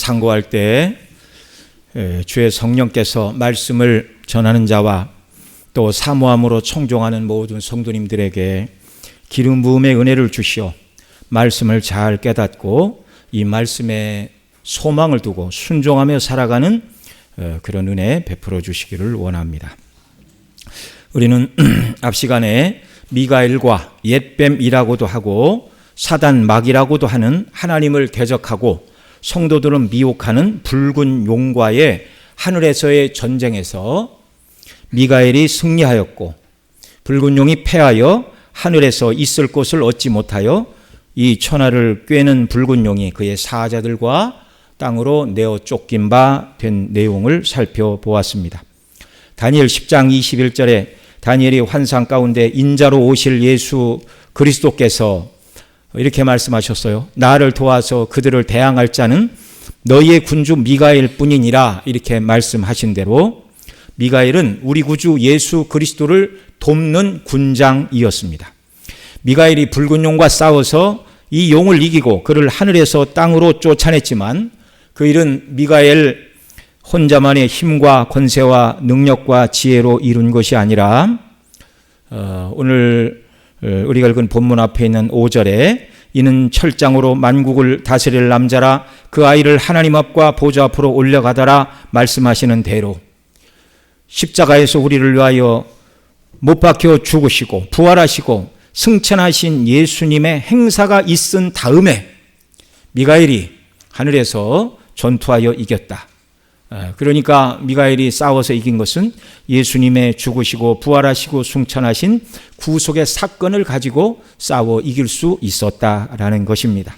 상고할 때 주의 성령께서 말씀을 전하는 자와 또 사모함으로 청종하는 모든 성도님들에게 기름 부음의 은혜를 주시어 말씀을 잘 깨닫고 이 말씀에 소망을 두고 순종하며 살아가는 그런 은혜 베풀어 주시기를 원합니다. 우리는 앞 시간에 미가엘과 옛뱀이라고도 하고 사단 마귀라고도 하는 하나님을 대적하고 성도들은 미혹하는 붉은 용과의 하늘에서의 전쟁에서 미가엘이 승리하였고 붉은 용이 패하여 하늘에서 있을 곳을 얻지 못하여 이 천하를 꿰는 붉은 용이 그의 사자들과 땅으로 내어 쫓긴 바 된 내용을 살펴보았습니다. 다니엘 10장 21절에 다니엘이 환상 가운데 인자로 오실 예수 그리스도께서 이렇게 말씀하셨어요. 나를 도와서 그들을 대항할 자는 너희의 군주 미가엘 뿐이니라 이렇게 말씀하신 대로 미가엘은 우리 구주 예수 그리스도를 돕는 군장이었습니다. 미가엘이 붉은 용과 싸워서 이 용을 이기고 그를 하늘에서 땅으로 쫓아냈지만 그 일은 미가엘 혼자만의 힘과 권세와 능력과 지혜로 이룬 것이 아니라 오늘 우리가 읽은 본문 앞에 있는 5절에 이는 철장으로 만국을 다스릴 남자라 그 아이를 하나님 앞과 보좌 앞으로 올려가다라 말씀하시는 대로 십자가에서 우리를 위하여 못 박혀 죽으시고 부활하시고 승천하신 예수님의 행사가 있은 다음에 미가엘이 하늘에서 전투하여 이겼다. 그러니까 미가엘이 싸워서 이긴 것은 예수님의 죽으시고 부활하시고 승천하신 구속의 사건을 가지고 싸워 이길 수 있었다라는 것입니다.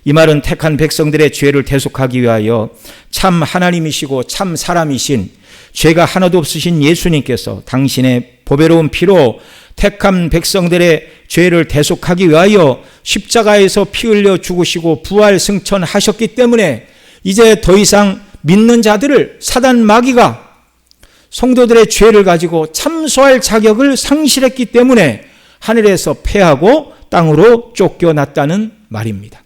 이 말은 택한 백성들의 죄를 대속하기 위하여 참 하나님이시고 참 사람이신 죄가 하나도 없으신 예수님께서 당신의 보배로운 피로 택한 백성들의 죄를 대속하기 위하여 십자가에서 피 흘려 죽으시고 부활 승천하셨기 때문에 이제 더 이상 믿는 자들을 사단 마귀가 성도들의 죄를 가지고 참소할 자격을 상실했기 때문에 하늘에서 패하고 땅으로 쫓겨났다는 말입니다.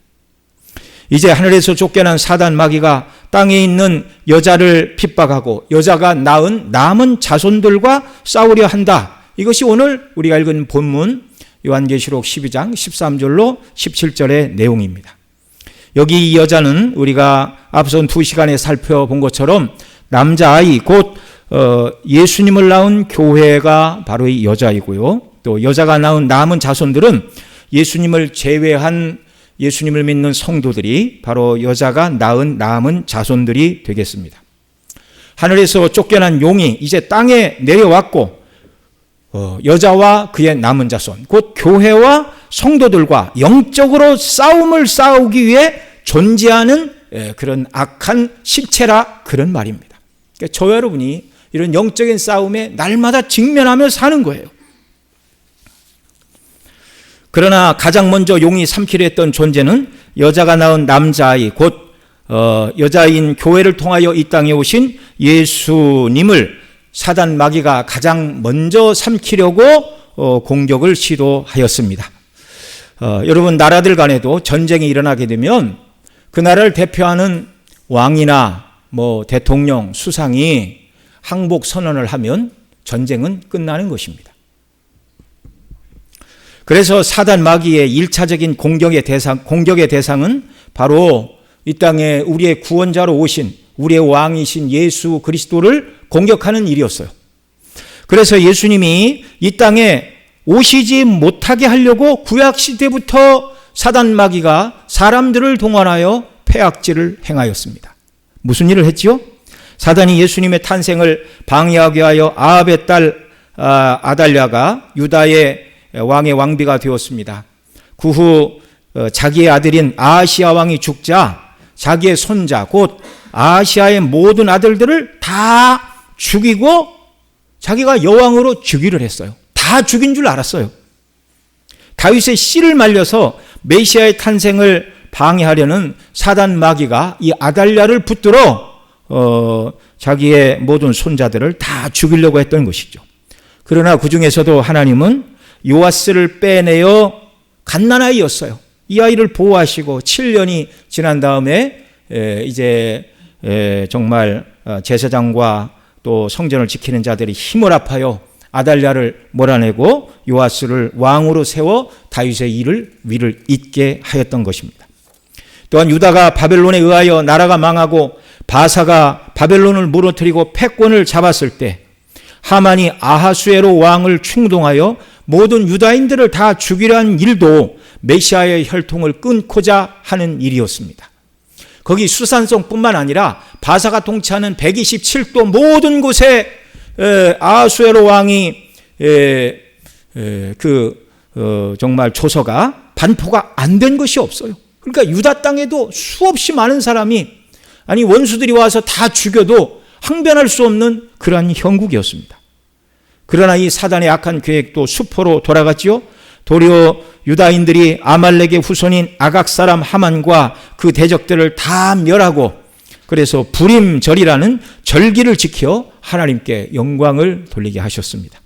이제 하늘에서 쫓겨난 사단 마귀가 땅에 있는 여자를 핍박하고 여자가 낳은 남은 자손들과 싸우려 한다. 이것이 오늘 우리가 읽은 본문 요한계시록 12장 13절로 17절의 내용입니다. 여기 이 여자는 우리가 앞선 2시간에 살펴본 것처럼 남자아이 곧 예수님을 낳은 교회가 바로 이 여자이고요. 또 여자가 낳은 남은 자손들은 예수님을 제외한 예수님을 믿는 성도들이 바로 여자가 낳은 남은 자손들이 되겠습니다. 하늘에서 쫓겨난 용이 이제 땅에 내려왔고 여자와 그의 남은 자손 곧 교회와 성도들과 영적으로 싸움을 싸우기 위해 존재하는 그런 악한 실체라 그런 말입니다. 그러니까 저 여러분이 이런 영적인 싸움에 날마다 직면하며 사는 거예요. 그러나 가장 먼저 용이 삼키려 했던 존재는 여자가 낳은 남자아이 곧 여자인 교회를 통하여 이 땅에 오신 예수님을 사단 마귀가 가장 먼저 삼키려고 공격을 시도하였습니다. 여러분 나라들 간에도 전쟁이 일어나게 되면 그 나라를 대표하는 왕이나 대통령, 수상이 항복 선언을 하면 전쟁은 끝나는 것입니다. 그래서 사단 마귀의 1차적인 공격의 대상은 바로 이 땅에 우리의 구원자로 오신 우리의 왕이신 예수 그리스도를 공격하는 일이었어요. 그래서 예수님이 이 땅에 오시지 못하게 하려고 구약시대부터 사단 마귀가 사람들을 동원하여 폐악질을 행하였습니다. 무슨 일을 했지요? 사단이 예수님의 탄생을 방해하기 위하여 아합의 딸 아달랴가 유다의 왕의 왕비가 되었습니다. 그 후 자기의 아들인 아하시아 왕이 죽자 자기의 손자 곧 아하시아의 모든 아들들을 다 죽이고 자기가 여왕으로 즉위를 했어요. 다 죽인 줄 알았어요. 다윗의 씨를 말려서 메시아의 탄생을 방해하려는 사단 마귀가 이 아달랴를 붙들어 자기의 모든 손자들을 다 죽이려고 했던 것이죠. 그러나 그 중에서도 하나님은 요아스를 빼내어 갓난아이였어요. 이 아이를 보호하시고 7년이 지난 다음에 이제 정말 제사장과 또 성전을 지키는 자들이 힘을 합하여 아달랴를 몰아내고 요아스를 왕으로 세워 다윗의 위를 잇게 하였던 것입니다. 또한 유다가 바벨론에 의하여 나라가 망하고 바사가 바벨론을 무너뜨리고 패권을 잡았을 때 하만이 아하수에로 왕을 충동하여 모든 유다인들을 다 죽이려 한 일도 메시아의 혈통을 끊고자 하는 일이었습니다. 거기 수산성뿐만 아니라 바사가 통치하는 127도 모든 곳에 아하수에로 왕이 정말 조서가 반포가 안 된 것이 없어요. 그러니까 유다 땅에도 수없이 많은 사람이 원수들이 와서 다 죽여도 항변할 수 없는 그러한 형국이었습니다. 그러나 이 사단의 악한 계획도 수포로 돌아갔지요. 도리어 유다인들이 아말렉의 후손인 아각 사람 하만과 그 대적들을 다 멸하고 그래서 부림절이라는 절기를 지켜 하나님께 영광을 돌리게 하셨습니다.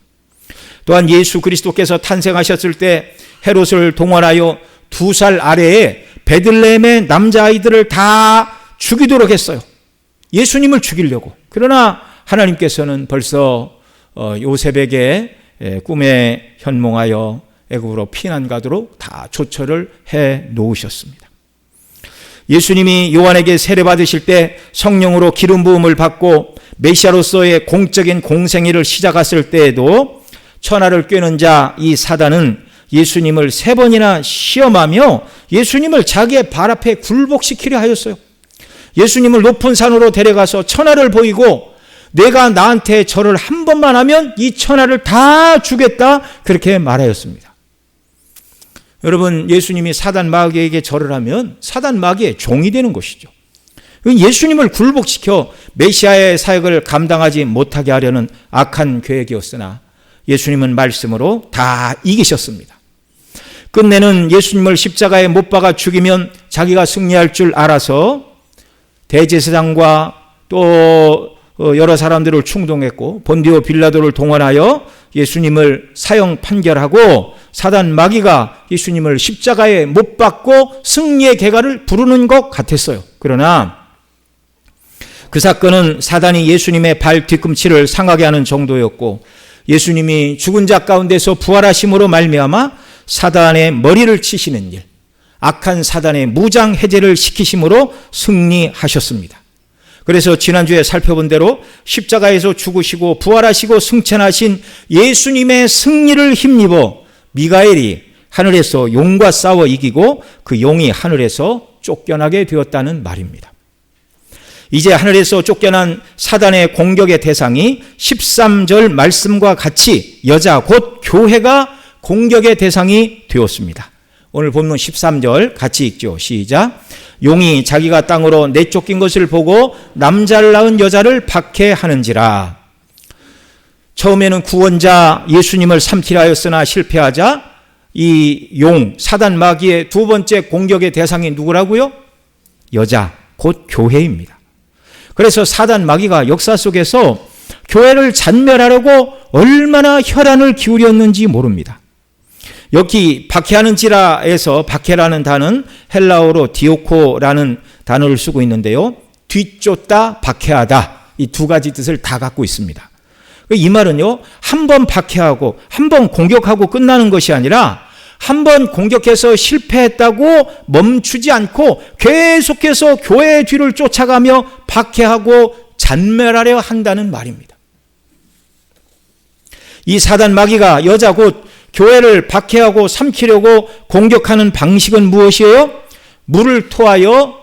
또한 예수 그리스도께서 탄생하셨을 때 헤롯을 동원하여 2살 아래에 베들레헴의 남자아이들을 다 죽이도록 했어요. 예수님을 죽이려고. 그러나 하나님께서는 벌써 요셉에게 꿈에 현몽하여 애굽으로 피난 가도록 다 조처를 해 놓으셨습니다. 예수님이 요한에게 세례받으실 때 성령으로 기름 부음을 받고 메시아로서의 공적인 공생애를 시작했을 때에도 천하를 꿰는 자 이 사단은 예수님을 3번이나 시험하며 예수님을 자기의 발 앞에 굴복시키려 하였어요. 예수님을 높은 산으로 데려가서 천하를 보이고 내가 나한테 절을 한 번만 하면 이 천하를 다 주겠다 그렇게 말하였습니다. 여러분, 예수님이 사단 마귀에게 절을 하면 사단 마귀의 종이 되는 것이죠. 예수님을 굴복시켜 메시아의 사역을 감당하지 못하게 하려는 악한 계획이었으나 예수님은 말씀으로 다 이기셨습니다. 끝내는 예수님을 십자가에 못 박아 죽이면 자기가 승리할 줄 알아서 대제사장과 또 여러 사람들을 충동했고 본디오 빌라도를 동원하여 예수님을 사형 판결하고 사단 마귀가 예수님을 십자가에 못 박고 승리의 개가를 부르는 것 같았어요. 그러나 그 사건은 사단이 예수님의 발 뒤꿈치를 상하게 하는 정도였고 예수님이 죽은 자 가운데서 부활하심으로 말미암아 사단의 머리를 치시는 일, 악한 사단의 무장 해제를 시키심으로 승리하셨습니다. 그래서 지난주에 살펴본 대로 십자가에서 죽으시고 부활하시고 승천하신 예수님의 승리를 힘입어 미가엘이 하늘에서 용과 싸워 이기고 그 용이 하늘에서 쫓겨나게 되었다는 말입니다. 이제 하늘에서 쫓겨난 사단의 공격의 대상이 13절 말씀과 같이 여자 곧 교회가 공격의 대상이 되었습니다. 오늘 본문 13절 같이 읽죠. 시작. 용이 자기가 땅으로 내쫓긴 것을 보고 남자를 낳은 여자를 박해하는지라. 처음에는 구원자 예수님을 삼키려 하였으나 실패하자 이 용 사단 마귀의 두 번째 공격의 대상이 누구라고요? 여자 곧 교회입니다. 그래서 사단 마귀가 역사 속에서 교회를 잔멸하려고 얼마나 혈안을 기울였는지 모릅니다. 여기 박해하는지라에서 박해라는 단어는 헬라어로 디오코라는 단어를 쓰고 있는데요. 뒤쫓다, 박해하다 이 두 가지 뜻을 다 갖고 있습니다. 이 말은요, 한 번 박해하고 한 번 공격하고 끝나는 것이 아니라 한 번 공격해서 실패했다고 멈추지 않고 계속해서 교회의 뒤를 쫓아가며 박해하고 잔멸하려 한다는 말입니다. 이 사단 마귀가 여자 곧 교회를 박해하고 삼키려고 공격하는 방식은 무엇이에요? 물을 토하여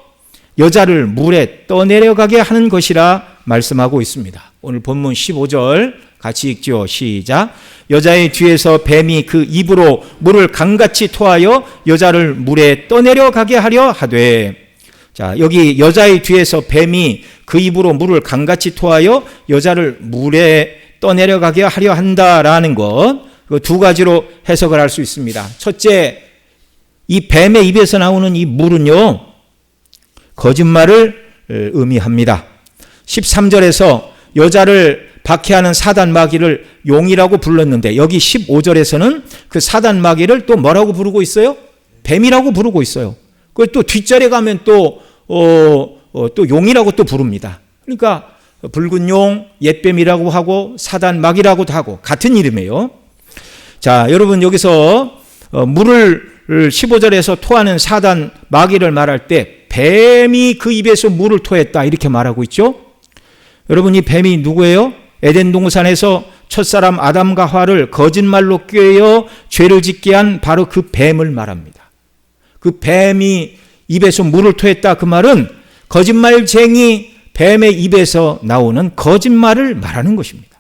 여자를 물에 떠내려가게 하는 것이라 말씀하고 있습니다. 오늘 본문 15절 같이 읽죠. 시작. 여자의 뒤에서 뱀이 그 입으로 물을 강같이 토하여 여자를 물에 떠내려가게 하려 하되. 자, 여기 여자의 뒤에서 뱀이 그 입으로 물을 강같이 토하여 여자를 물에 떠내려가게 하려 한다라는 것, 그 두 가지로 해석을 할 수 있습니다. 첫째, 이 뱀의 입에서 나오는 이 물은요, 거짓말을 의미합니다. 13절에서 여자를 박해하는 사단 마귀를 용이라고 불렀는데 여기 15절에서는 그 사단 마귀를 또 뭐라고 부르고 있어요? 뱀이라고 부르고 있어요. 그 또 뒷절에 가면 또 또 용이라고 또 부릅니다. 그러니까 붉은 용, 옛뱀이라고 하고 사단마귀라고도 하고 같은 이름이에요. 자, 여러분 여기서 물을 15절에서 토하는 사단마귀를 말할 때 뱀이 그 입에서 물을 토했다 이렇게 말하고 있죠. 여러분 이 뱀이 누구예요? 에덴 동산에서 첫사람 아담과 하와를 거짓말로 꾀어 죄를 짓게 한 바로 그 뱀을 말합니다. 그 뱀이 입에서 물을 토했다 그 말은 거짓말쟁이 뱀의 입에서 나오는 거짓말을 말하는 것입니다.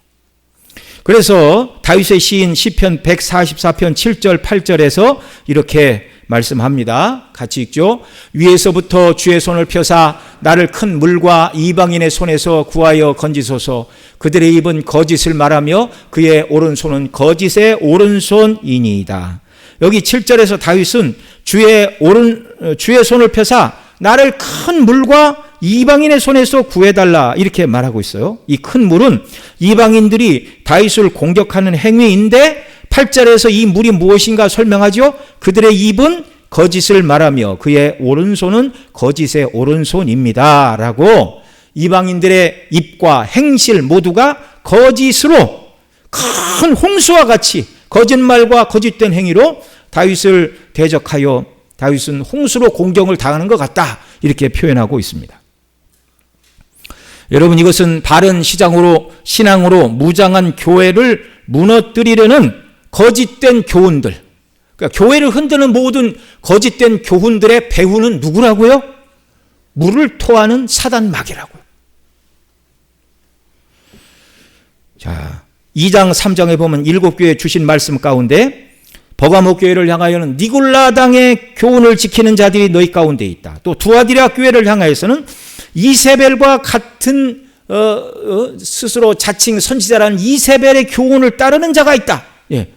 그래서 다윗의 시인 시편 144편 7절 8절에서 이렇게 말씀합니다. 같이 읽죠. 위에서부터 주의 손을 펴사 나를 큰 물과 이방인의 손에서 구하여 건지소서. 그들의 입은 거짓을 말하며 그의 오른손은 거짓의 오른손이니이다. 여기 7절에서 다윗은 주의 손을 펴사 나를 큰 물과 이방인의 손에서 구해달라 이렇게 말하고 있어요. 이 큰 물은 이방인들이 다윗을 공격하는 행위인데 8절에서 이 물이 무엇인가 설명하죠. 그들의 입은 거짓을 말하며 그의 오른손은 거짓의 오른손입니다 라고 이방인들의 입과 행실 모두가 거짓으로 큰 홍수와 같이 거짓말과 거짓된 행위로 다윗을 대적하여 다윗은 홍수로 공격을 당하는 것 같다 이렇게 표현하고 있습니다. 여러분 이것은 바른 신앙으로 무장한 교회를 무너뜨리려는 거짓된 교훈들, 그러니까 교회를 흔드는 모든 거짓된 교훈들의 배후는 누구라고요? 물을 토하는 사단마귀라고요. 자, 2장 3장에 보면 7교회 주신 말씀 가운데 버가모 교회를 향하여는 니골라당의 교훈을 지키는 자들이 너희 가운데 있다. 또 두아디라 교회를 향하여서는 이세벨과 같은 스스로 자칭 선지자라는 이세벨의 교훈을 따르는 자가 있다. 예.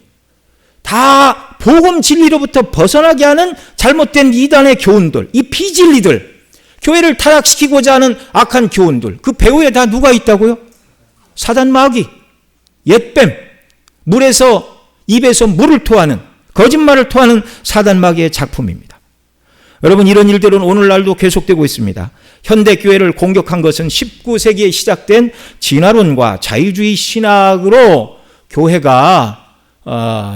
다 복음 진리로부터 벗어나게 하는 잘못된 이단의 교훈들, 이 비진리들, 교회를 타락시키고자 하는 악한 교훈들, 그 배후에 다 누가 있다고요? 사단마귀, 옛뱀, 입에서 물을 토하는, 거짓말을 토하는 사단마귀의 작품입니다. 여러분 이런 일들은 오늘날도 계속되고 있습니다. 현대교회를 공격한 것은 19세기에 시작된 진화론과 자유주의 신학으로 교회가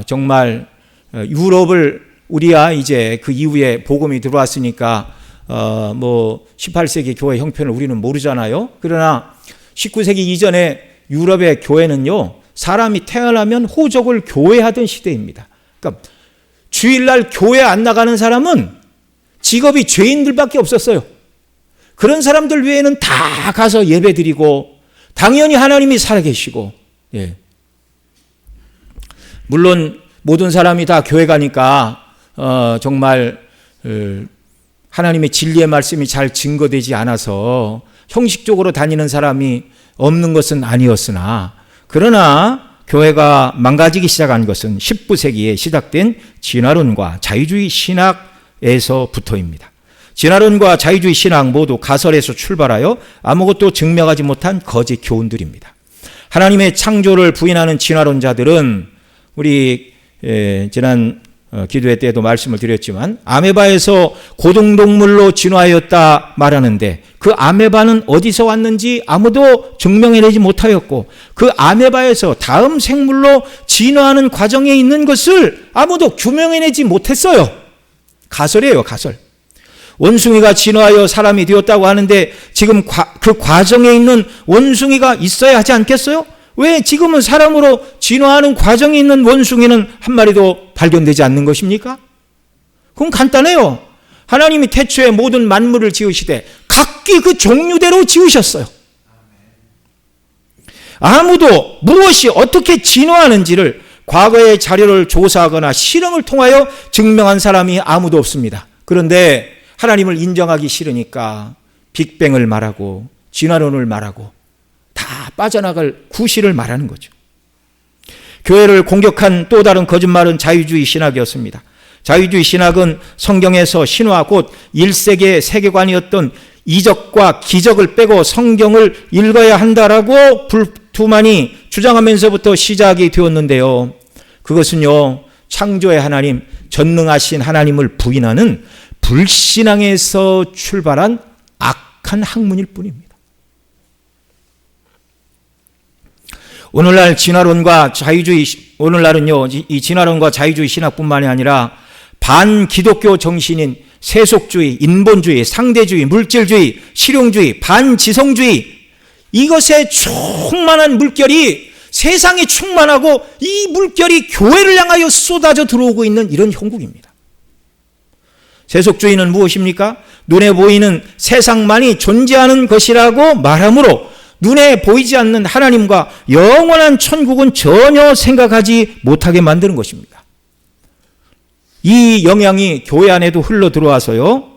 정말 유럽을 우리야 이제 그 이후에 복음이 들어왔으니까 18세기 교회 형편을 우리는 모르잖아요. 그러나 19세기 이전에 유럽의 교회는요 사람이 태어나면 호적을 교회하던 시대입니다. 그러니까 주일날 교회 안 나가는 사람은 직업이 죄인들밖에 없었어요. 그런 사람들 외에는 다 가서 예배드리고 당연히 하나님이 살아계시고, 예. 물론 모든 사람이 다 교회 가니까 정말 하나님의 진리의 말씀이 잘 증거되지 않아서 형식적으로 다니는 사람이 없는 것은 아니었으나 그러나 교회가 망가지기 시작한 것은 19세기에 시작된 진화론과 자유주의 신학에서부터입니다. 진화론과 자유주의 신학 모두 가설에서 출발하여 아무것도 증명하지 못한 거짓 교훈들입니다. 하나님의 창조를 부인하는 진화론자들은 우리 지난 기도회 때도 말씀을 드렸지만 아메바에서 고등동물로 진화하였다 말하는데 그 아메바는 어디서 왔는지 아무도 증명해내지 못하였고 그 아메바에서 다음 생물로 진화하는 과정에 있는 것을 아무도 규명해내지 못했어요. 가설이에요, 가설. 원숭이가 진화하여 사람이 되었다고 하는데 지금 그 과정에 있는 원숭이가 있어야 하지 않겠어요? 왜 지금은 사람으로 진화하는 과정에 있는 원숭이는 한 마리도 발견되지 않는 것입니까? 그건 간단해요. 하나님이 태초에 모든 만물을 지으시되 각기 그 종류대로 지으셨어요. 아무도 무엇이 어떻게 진화하는지를 과거의 자료를 조사하거나 실험을 통하여 증명한 사람이 아무도 없습니다. 그런데 하나님을 인정하기 싫으니까 빅뱅을 말하고 진화론을 말하고 다 빠져나갈 구실을 말하는 거죠. 교회를 공격한 또 다른 거짓말은 자유주의 신학이었습니다. 자유주의 신학은 성경에서 신화 곧 1세기의 세계관이었던 이적과 기적을 빼고 성경을 읽어야 한다라고 불투만이 주장하면서부터 시작이 되었는데요. 그것은요, 창조의 하나님, 전능하신 하나님을 부인하는 불신앙에서 출발한 정확한 학문일 뿐입니다. 오늘날 진화론과 자유주의, 오늘날은요, 이 진화론과 자유주의 신학뿐만이 아니라 반기독교 정신인 세속주의, 인본주의, 상대주의, 물질주의, 실용주의, 반지성주의, 이것에 충만한 물결이 세상에 충만하고 이 물결이 교회를 향하여 쏟아져 들어오고 있는 이런 형국입니다. 세속주의는 무엇입니까? 눈에 보이는 세상만이 존재하는 것이라고 말하므로 눈에 보이지 않는 하나님과 영원한 천국은 전혀 생각하지 못하게 만드는 것입니다. 이 영향이 교회 안에도 흘러 들어와서요,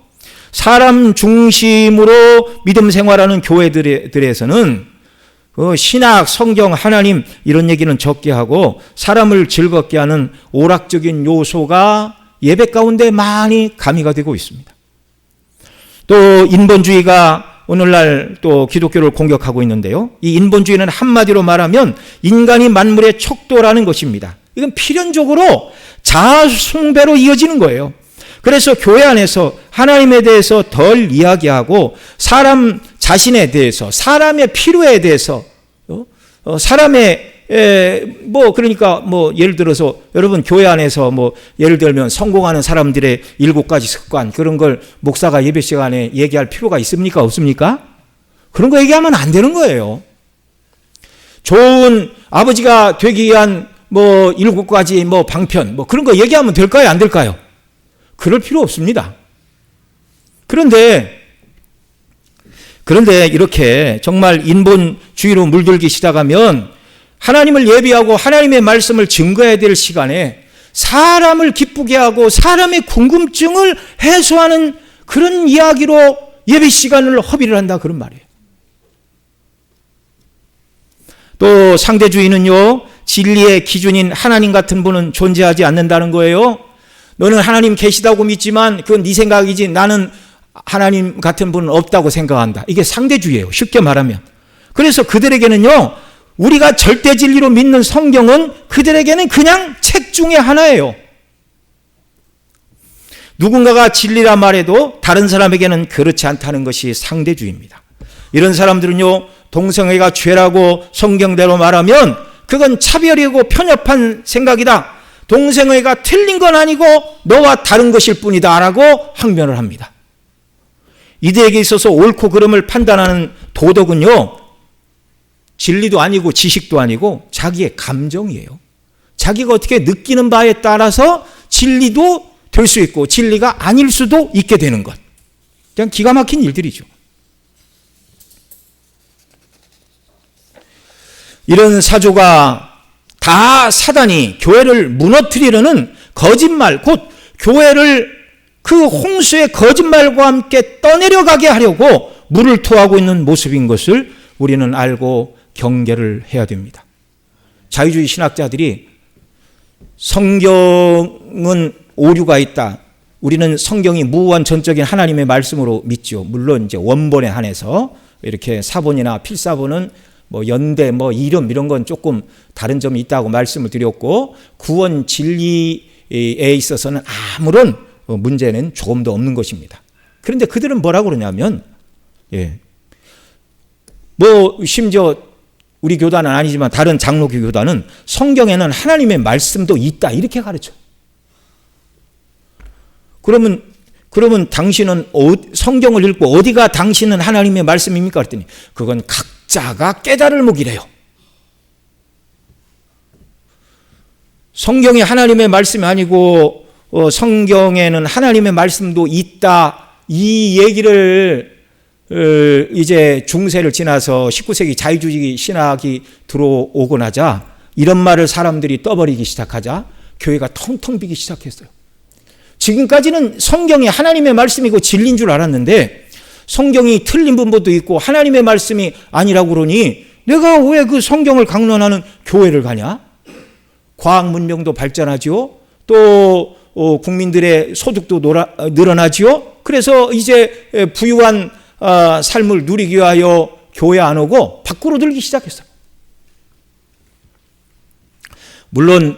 사람 중심으로 믿음 생활하는 교회들에서는 신학, 성경, 하나님 이런 얘기는 적게 하고 사람을 즐겁게 하는 오락적인 요소가 예배 가운데 많이 가미가 되고 있습니다. 또 인본주의가 오늘날 또 기독교를 공격하고 있는데요, 이 인본주의는 한마디로 말하면 인간이 만물의 척도라는 것입니다. 이건 필연적으로 자아 숭배로 이어지는 거예요. 그래서 교회 안에서 하나님에 대해서 덜 이야기하고 사람 자신에 대해서, 사람의 필요에 대해서, 사람의 그러니까 예를 들어서 여러분 교회 안에서 예를 들면 성공하는 사람들의 7가지 습관, 그런 걸 목사가 예배 시간에 얘기할 필요가 있습니까? 없습니까? 그런 거 얘기하면 안 되는 거예요. 좋은 아버지가 되기 위한 7가지 방편, 그런 거 얘기하면 될까요? 안 될까요? 그럴 필요 없습니다. 그런데 이렇게 정말 인본주의로 물들기 시작하면 하나님을 예비하고 하나님의 말씀을 증거해야 될 시간에 사람을 기쁘게 하고 사람의 궁금증을 해소하는 그런 이야기로 예배 시간을 허비를 한다, 그런 말이에요. 또 상대주의는요, 진리의 기준인 하나님 같은 분은 존재하지 않는다는 거예요. 너는 하나님 계시다고 믿지만 그건 네 생각이지 나는 하나님 같은 분은 없다고 생각한다. 이게 상대주의예요, 쉽게 말하면. 그래서 그들에게는요, 우리가 절대 진리로 믿는 성경은 그들에게는 그냥 책 중에 하나예요. 누군가가 진리라 말해도 다른 사람에게는 그렇지 않다는 것이 상대주의입니다. 이런 사람들은요, 동성애가 죄라고 성경대로 말하면 그건 차별이고 편협한 생각이다. 동성애가 틀린 건 아니고 너와 다른 것일 뿐이다 라고 항변을 합니다. 이들에게 있어서 옳고 그름을 판단하는 도덕은요, 진리도 아니고 지식도 아니고 자기의 감정이에요. 자기가 어떻게 느끼는 바에 따라서 진리도 될 수 있고 진리가 아닐 수도 있게 되는 것. 그냥 기가 막힌 일들이죠. 이런 사조가 다 사단이 교회를 무너뜨리려는 거짓말, 곧 교회를 그 홍수의 거짓말과 함께 떠내려가게 하려고 물을 토하고 있는 모습인 것을 우리는 알고 경계를 해야 됩니다. 자유주의 신학자들이 성경은 오류가 있다, 우리는 성경이 무한 전적인 하나님의 말씀으로 믿죠. 물론 이제 원본에 한해서 이렇게 사본이나 필사본은 연대, 이름 이런 건 조금 다른 점이 있다고 말씀을 드렸고, 구원 진리에 있어서는 아무런 문제는 조금도 없는 것입니다. 그런데 그들은 뭐라고 그러냐면, 심지어 우리 교단은 아니지만 다른 장로교 교단은 성경에는 하나님의 말씀도 있다, 이렇게 가르쳐요. 그러면 당신은 성경을 읽고 어디가 당신은 하나님의 말씀입니까? 그랬더니 그건 각자가 깨달을 목이래요. 성경이 하나님의 말씀이 아니고 성경에는 하나님의 말씀도 있다, 이 얘기를 이제 중세를 지나서 19세기 자유주의 신학이 들어오고 나자, 이런 말을 사람들이 떠버리기 시작하자 교회가 텅텅 비기 시작했어요. 지금까지는 성경이 하나님의 말씀이고 진리인 줄 알았는데 성경이 틀린 부분도 있고 하나님의 말씀이 아니라고 그러니 내가 왜 그 성경을 강론하는 교회를 가냐? 과학 문명도 발전하지요. 또 국민들의 소득도 늘어나지요. 그래서 이제 부유한 삶을 누리기 위하여 교회 안 오고 밖으로 들기 시작했어요. 물론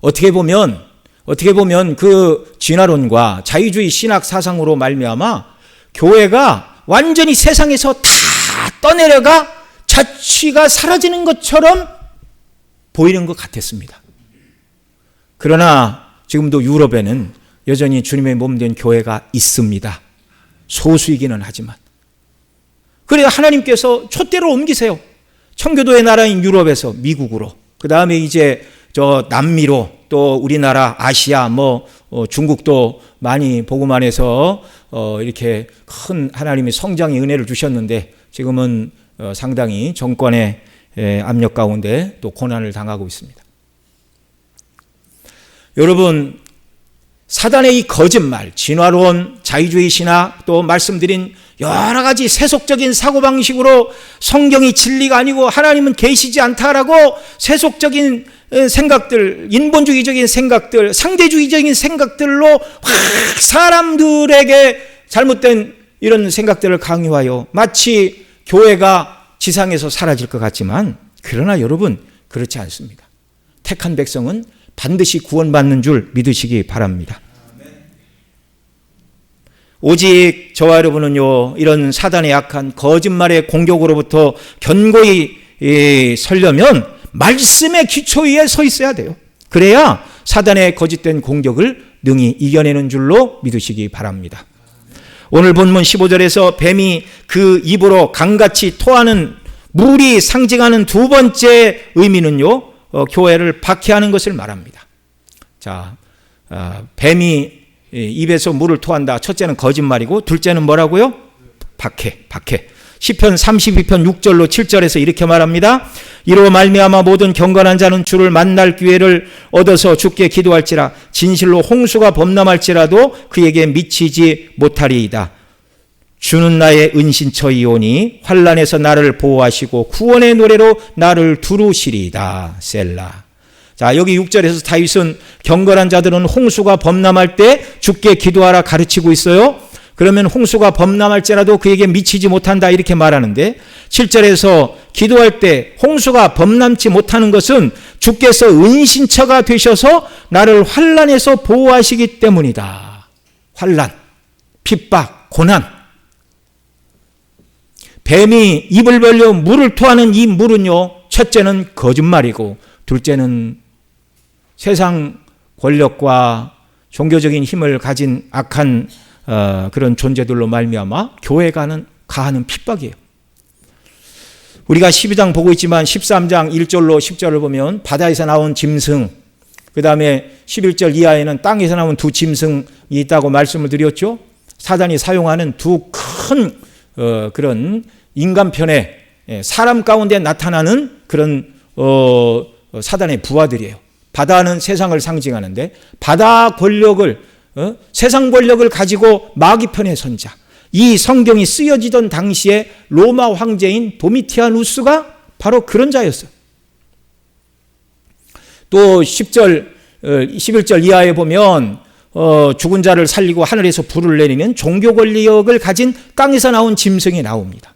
어떻게 보면 그 진화론과 자유주의 신학 사상으로 말미암아 교회가 완전히 세상에서 다 떠내려가 자취가 사라지는 것처럼 보이는 것 같았습니다. 그러나 지금도 유럽에는 여전히 주님의 몸된 교회가 있습니다. 소수이기는 하지만. 그래야 하나님께서 촛대로 옮기세요. 청교도의 나라인 유럽에서 미국으로, 그 다음에 이제 저 남미로, 또 우리나라, 아시아, 중국도 많이 복음안에서 이렇게 큰 하나님의 성장의 은혜를 주셨는데 지금은 상당히 정권의 압력 가운데 또 고난을 당하고 있습니다. 여러분, 사단의 이 거짓말, 진화론, 자유주의 신학, 또 말씀드린 여러 가지 세속적인 사고방식으로 성경이 진리가 아니고 하나님은 계시지 않다라고 세속적인 생각들, 인본주의적인 생각들, 상대주의적인 생각들로 확 사람들에게 잘못된 이런 생각들을 강요하여 마치 교회가 지상에서 사라질 것 같지만, 그러나 여러분 그렇지 않습니다. 택한 백성은 반드시 구원받는 줄 믿으시기 바랍니다. 오직 저와 여러분은요, 이런 사단의 악한 거짓말의 공격으로부터 견고히 서려면 말씀의 기초 위에 서 있어야 돼요. 그래야 사단의 거짓된 공격을 능히 이겨내는 줄로 믿으시기 바랍니다. 오늘 본문 15절에서 뱀이 그 입으로 강같이 토하는 물이 상징하는 두 번째 의미는요, 교회를 박해하는 것을 말합니다. 자, 뱀이 입에서 물을 토한다. 첫째는 거짓말이고, 둘째는 뭐라고요? 박해. 시편 32편 6절로 7절에서 이렇게 말합니다. 이로 말미암아 모든 경건한 자는 주를 만날 기회를 얻어서 주께 기도할지라. 진실로 홍수가 범람할지라도 그에게 미치지 못하리이다. 주는 나의 은신처이오니 환난에서 나를 보호하시고 구원의 노래로 나를 두루시리이다. 셀라. 자, 여기 6절에서 다윗은 경건한 자들은 홍수가 범람할 때 주께 기도하라 가르치고 있어요. 그러면 홍수가 범람할지라도 그에게 미치지 못한다 이렇게 말하는데, 7절에서 기도할 때 홍수가 범람치 못하는 것은 주께서 은신처가 되셔서 나를 환난에서 보호하시기 때문이다. 환난, 핍박, 고난. 뱀이 입을 벌려 물을 토하는 이 물은요, 첫째는 거짓말이고, 둘째는 세상 권력과 종교적인 힘을 가진 악한 그런 존재들로 말미암아 교회가 가하는 핍박이에요. 우리가 12장 보고 있지만 13장 1절로 10절을 보면 바다에서 나온 짐승, 그 다음에 11절 이하에는 땅에서 나온 두 짐승이 있다고 말씀을 드렸죠. 사단이 사용하는 두 큰 그런 인간편의 사람 가운데 나타나는 그런 사단의 부하들이에요. 바다는 세상을 상징하는데, 바다 권력을 세상 권력을 가지고 마귀 편에 선 자, 이 성경이 쓰여지던 당시에 로마 황제인 도미티아누스가 바로 그런 자였어요. 또 10절 11절 이하에 보면 죽은 자를 살리고 하늘에서 불을 내리는 종교 권력을 가진 땅에서 나온 짐승이 나옵니다.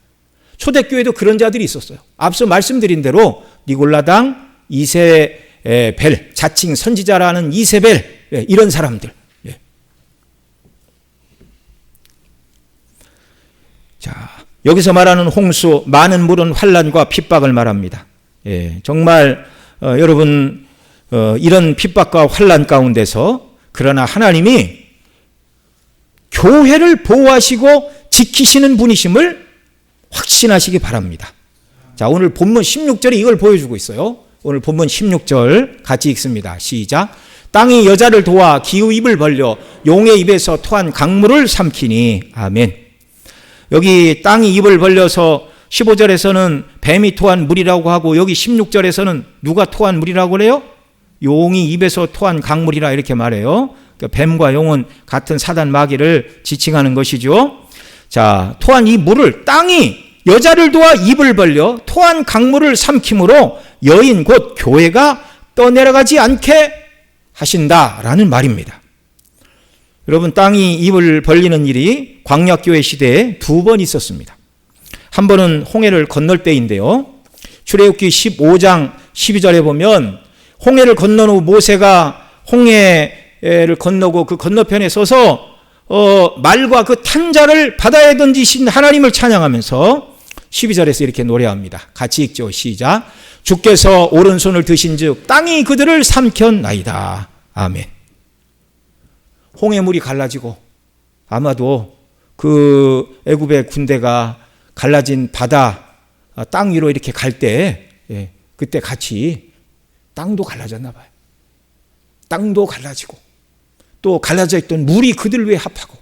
초대교회도 그런 자들이 있었어요. 앞서 말씀드린 대로 니골라당, 이세벨, 자칭 선지자라는 이세벨, 이런 사람들. 자, 여기서 말하는 홍수, 많은 물은 환난과 핍박을 말합니다. 정말 여러분 이런 핍박과 환난 가운데서 그러나 하나님이 교회를 보호하시고 지키시는 분이심을 확신하시기 바랍니다. 자, 오늘 본문 16절이 이걸 보여주고 있어요. 오늘 본문 16절 같이 읽습니다. 시작. 땅이 여자를 도와 기의 입을 벌려 용의 입에서 토한 강물을 삼키니. 아멘. 여기 땅이 입을 벌려서 15절에서는 뱀이 토한 물이라고 하고, 여기 16절에서는 누가 토한 물이라고 그래요? 용이 입에서 토한 강물이라 이렇게 말해요. 그러니까 뱀과 용은 같은 사단 마귀를 지칭하는 것이죠. 자, 토한 이 물을 땅이 여자를 도와 입을 벌려 토한 강물을 삼킴으로 여인 곧 교회가 떠내려가지 않게 하신다라는 말입니다. 여러분, 땅이 입을 벌리는 일이 광야교회 시대에 두 번 있었습니다. 한 번은 홍해를 건널 때인데요. 출애굽기 15장 12절에 보면 홍해를 건넌 후 모세가 홍해를 건너고 그 건너편에 서서 말과 그 탄자를 바다에 던지신 하나님을 찬양하면서 12절에서 이렇게 노래합니다. 같이 읽죠. 시작. 주께서 오른손을 드신즉 땅이 그들을 삼켰나이다. 아멘. 홍해물이 갈라지고 아마도 그 애굽의 군대가 갈라진 바다 땅 위로 이렇게 갈 때 그때 같이 땅도 갈라졌나 봐요. 땅도 갈라지고 또 갈라져 있던 물이 그들 위에 합하고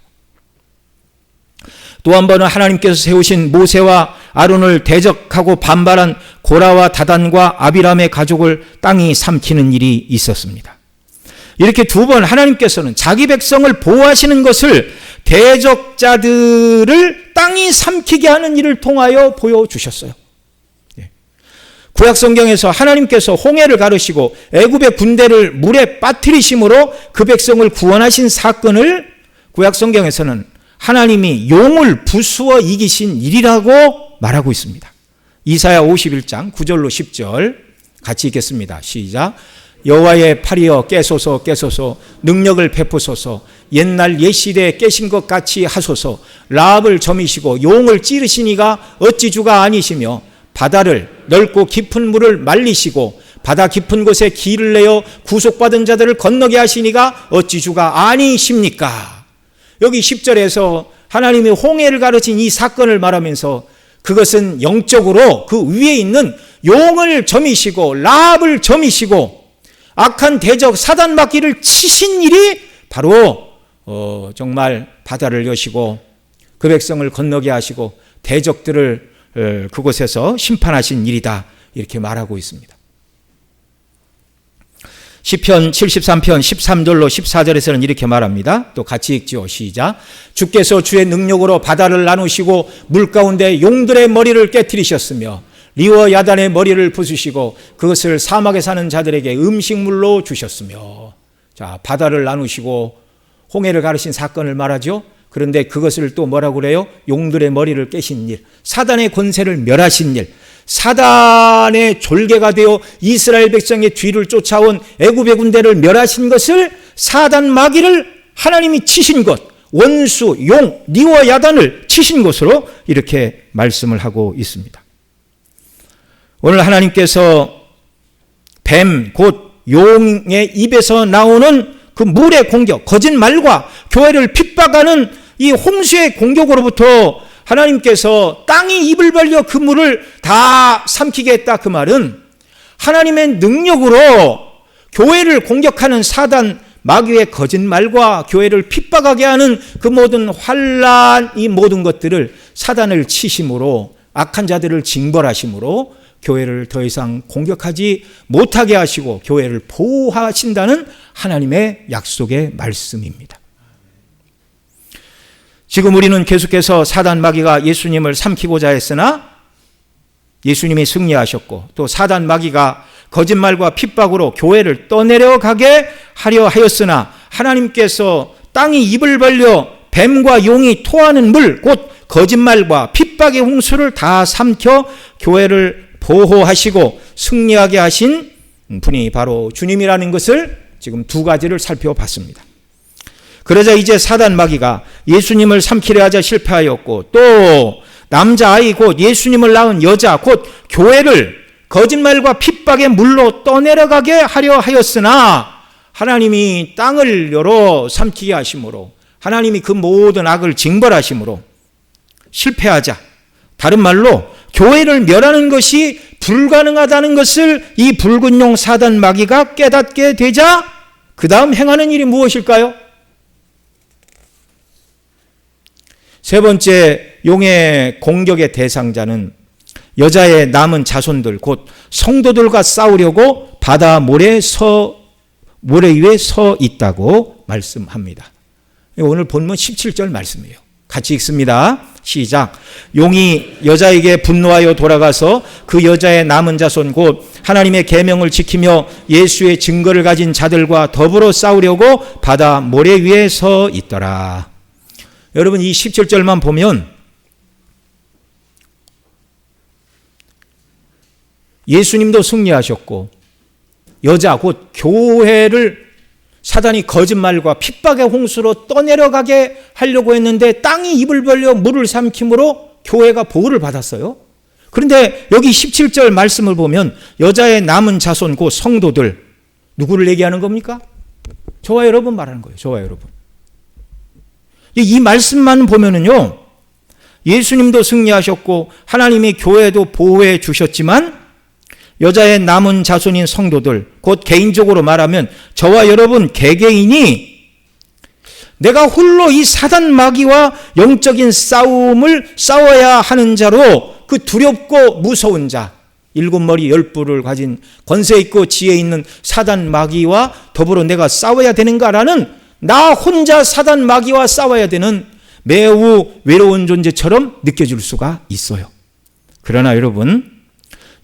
또 한 번은 하나님께서 세우신 모세와 아론을 대적하고 반발한 고라와 다단과 아비람의 가족을 땅이 삼키는 일이 있었습니다. 이렇게 두 번 하나님께서는 자기 백성을 보호하시는 것을 대적자들을 땅이 삼키게 하는 일을 통하여 보여주셨어요. 구약성경에서 하나님께서 홍해를 가르시고 애굽의 군대를 물에 빠뜨리심으로 그 백성을 구원하신 사건을 구약성경에서는 하나님이 용을 부수어 이기신 일이라고 말하고 있습니다. 이사야 51장 9절로 10절 같이 읽겠습니다. 시작. 여호와의 팔이여 깨소서 깨소서 능력을 베푸소서 옛날 옛시대에 깨신 것 같이 하소서 라합을 점이시고 용을 찌르시니가 어찌 주가 아니시며 바다를 넓고 깊은 물을 말리시고 바다 깊은 곳에 길을 내어 구속받은 자들을 건너게 하시니가 어찌 주가 아니십니까? 여기 10절에서 하나님이 홍해를 가르친 이 사건을 말하면서 그것은 영적으로 그 위에 있는 용을 점이시고 라합을 점이시고 악한 대적 사단 마귀를 치신 일이 바로 정말 바다를 여시고 그 백성을 건너게 하시고 대적들을 그곳에서 심판하신 일이다 이렇게 말하고 있습니다. 시편 73편 13절로 14절에서는 이렇게 말합니다. 또 같이 읽죠. 시작. 주께서 주의 능력으로 바다를 나누시고 물가운데 용들의 머리를 깨뜨리셨으며 리워 야단의 머리를 부수시고 그것을 사막에 사는 자들에게 음식물로 주셨으며. 자, 바다를 나누시고 홍해를 가르신 사건을 말하죠. 그런데 그것을 또 뭐라고 그래요? 용들의 머리를 깨신 일, 사단의 권세를 멸하신 일, 사단의 졸개가 되어 이스라엘 백성의 뒤를 쫓아온 애굽의 군대를 멸하신 것을 사단 마귀를 하나님이 치신 것, 원수, 용, 니와 야단을 치신 것으로 이렇게 말씀을 하고 있습니다. 오늘 하나님께서 뱀, 곧 용의 입에서 나오는 그 물의 공격, 거짓말과 교회를 핍박하는 이 홍수의 공격으로부터 하나님께서 땅이 입을 벌려 그 물을 다 삼키게 했다. 그 말은 하나님의 능력으로 교회를 공격하는 사단 마귀의 거짓말과 교회를 핍박하게 하는 그 모든 환난, 이 모든 것들을 사단을 치심으로 악한 자들을 징벌하심으로 교회를 더 이상 공격하지 못하게 하시고 교회를 보호하신다는 하나님의 약속의 말씀입니다. 지금 우리는 계속해서 사단 마귀가 예수님을 삼키고자 했으나 예수님이 승리하셨고 또 사단 마귀가 거짓말과 핍박으로 교회를 떠내려가게 하려 하였으나 하나님께서 땅이 입을 벌려 뱀과 용이 토하는 물, 곧 거짓말과 핍박의 홍수를 다 삼켜 교회를 보호하시고 승리하게 하신 분이 바로 주님이라는 것을 지금 두 가지를 살펴봤습니다. 그러자 이제 사단 마귀가 예수님을 삼키려 하자 실패하였고 또 남자아이 곧 예수님을 낳은 여자 곧 교회를 거짓말과 핍박의 물로 떠내려가게 하려 하였으나 하나님이 땅을 열어 삼키게 하심으로 하나님이 그 모든 악을 징벌하심으로 실패하자, 다른 말로 교회를 멸하는 것이 불가능하다는 것을 이 붉은 용 사단 마귀가 깨닫게 되자 그 다음 행하는 일이 무엇일까요? 세 번째 용의 공격의 대상자는 여자의 남은 자손들 곧 성도들과 싸우려고 바다 모래 위에 서 있다고 말씀합니다. 오늘 본문 17절 말씀이에요. 같이 읽습니다. 시작. 용이 여자에게 분노하여 돌아가서 그 여자의 남은 자손 곧 하나님의 계명을 지키며 예수의 증거를 가진 자들과 더불어 싸우려고 바다 모래 위에 서 있더라. 여러분 이 17절만 보면 예수님도 승리하셨고 여자 곧 교회를 사단이 거짓말과 핍박의 홍수로 떠내려가게 하려고 했는데 땅이 입을 벌려 물을 삼킴으로 교회가 보호를 받았어요. 그런데 여기 17절 말씀을 보면 여자의 남은 자손 곧 성도들, 누구를 얘기하는 겁니까? 저와 여러분 말하는 거예요. 저와 여러분. 이 말씀만 보면은요, 예수님도 승리하셨고 하나님이 교회도 보호해 주셨지만 여자의 남은 자손인 성도들, 곧 개인적으로 말하면 저와 여러분 개개인이 내가 홀로 이 사단 마귀와 영적인 싸움을 싸워야 하는 자로, 그 두렵고 무서운 자, 7머리 10뿔을 가진 권세 있고 지혜 있는 사단 마귀와 더불어 내가 싸워야 되는가라는, 나 혼자 사단 마귀와 싸워야 되는 매우 외로운 존재처럼 느껴질 수가 있어요. 그러나 여러분,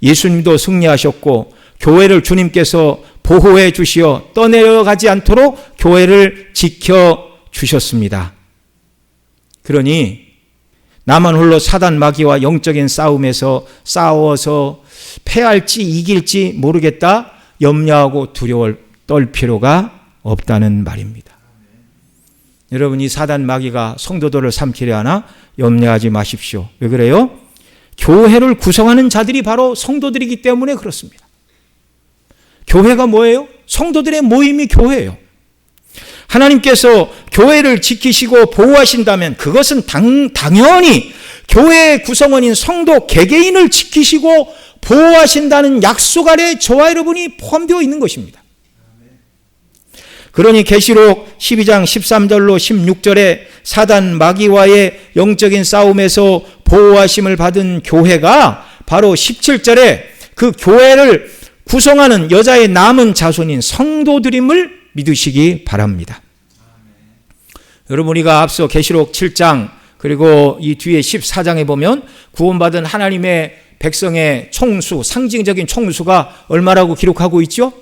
예수님도 승리하셨고 교회를 주님께서 보호해 주시어 떠내려가지 않도록 교회를 지켜주셨습니다. 그러니 나만 홀로 사단 마귀와 영적인 싸움에서 싸워서 패할지 이길지 모르겠다 염려하고 두려워 떨 필요가 없다는 말입니다. 여러분, 이 사단 마귀가 성도들을 삼키려 하나 염려하지 마십시오. 왜 그래요? 교회를 구성하는 자들이 바로 성도들이기 때문에 그렇습니다. 교회가 뭐예요? 성도들의 모임이 교회예요. 하나님께서 교회를 지키시고 보호하신다면 그것은 당연히 교회의 구성원인 성도 개개인을 지키시고 보호하신다는 약속 아래 저와 여러분이 포함되어 있는 것입니다. 그러니 계시록 12장 13절로 16절에 사단 마귀와의 영적인 싸움에서 보호하심을 받은 교회가 바로 17절에 그 교회를 구성하는 여자의 남은 자손인 성도들임을 믿으시기 바랍니다. 여러분, 우리가 앞서 계시록 7장 그리고 이 뒤에 14장에 보면 구원받은 하나님의 백성의 총수, 상징적인 총수가 얼마라고 기록하고 있죠?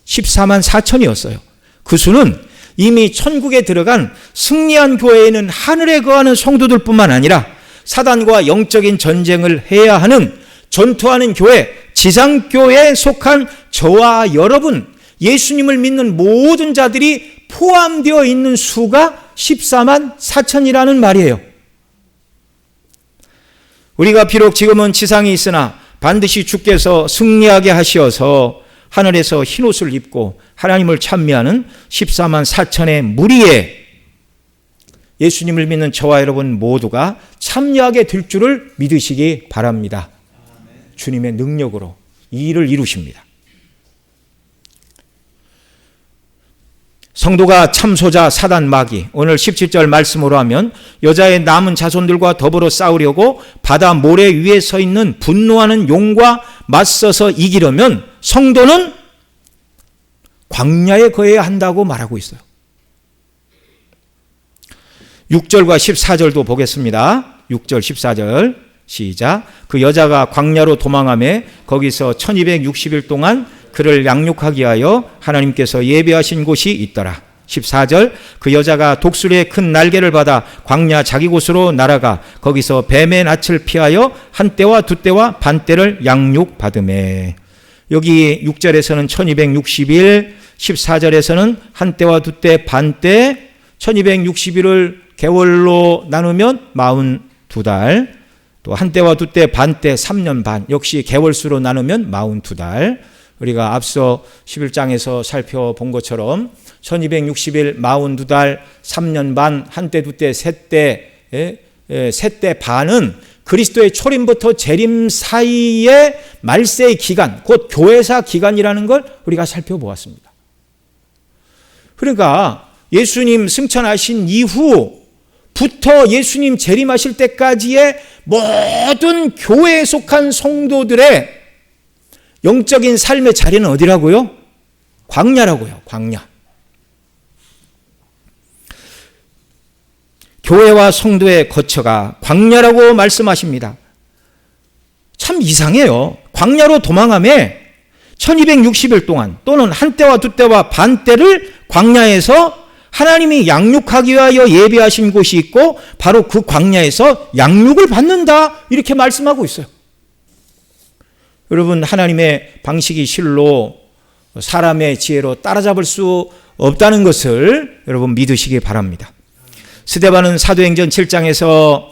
14만 4천이었어요. 그 수는 이미 천국에 들어간 승리한 교회에는 하늘에 거하는 성도들뿐만 아니라 사단과 영적인 전쟁을 해야 하는 전투하는 교회, 지상교회에 속한 저와 여러분, 예수님을 믿는 모든 자들이 포함되어 있는 수가 14만 4천이라는 말이에요. 우리가 비록 지금은 지상에 있으나 반드시 주께서 승리하게 하시어서 하늘에서 흰옷을 입고 하나님을 찬미하는 14만 4천의 무리에 예수님을 믿는 저와 여러분 모두가 참여하게 될 줄을 믿으시기 바랍니다. 주님의 능력으로 이 일을 이루십니다. 성도가 참소자 사단 마귀, 오늘 17절 말씀으로 하면 여자의 남은 자손들과 더불어 싸우려고 바다 모래 위에 서 있는 분노하는 용과 맞서서 이기려면 성도는 광야에 거해야 한다고 말하고 있어요. 6절과 14절도 보겠습니다. 6절 14절 시작. 그 여자가 광야로 도망하며 거기서 1260일 동안 그를 양육하기 위하여 하나님께서 예배하신 곳이 있더라. 14절. 그 여자가 독수리의 큰 날개를 받아 광야 자기 곳으로 날아가 거기서 뱀의 낯을 피하여 한 때와 두 때와 반 때를 양육받으매. 여기 6절에서는 1260일, 14절에서는 한 때와 두 때, 반 때, 1260일을 개월로 나누면 42달, 또 한 때와 두 때, 반 때, 3년 반, 역시 개월수로 나누면 42달. 우리가 앞서 11장에서 살펴본 것처럼 1260일, 42달, 3년 반, 한 때, 두 때, 세 때 반은 그리스도의 초림부터 재림 사이의 말세의 기간, 곧 교회사 기간이라는 걸 우리가 살펴보았습니다. 그러니까 예수님 승천하신 이후부터 예수님 재림하실 때까지의 모든 교회에 속한 성도들의 영적인 삶의 자리는 어디라고요? 광야라고요. 광야. 교회와 성도의 거처가 광야라고 말씀하십니다. 참 이상해요. 광야로 도망하며 1260일 동안 또는 한 때와 두 때와 반 때를 광야에서 하나님이 양육하기 위하여 예배하신 곳이 있고 바로 그 광야에서 양육을 받는다, 이렇게 말씀하고 있어요. 여러분, 하나님의 방식이 실로 사람의 지혜로 따라잡을 수 없다는 것을 여러분 믿으시기 바랍니다. 스데반은 사도행전 7장에서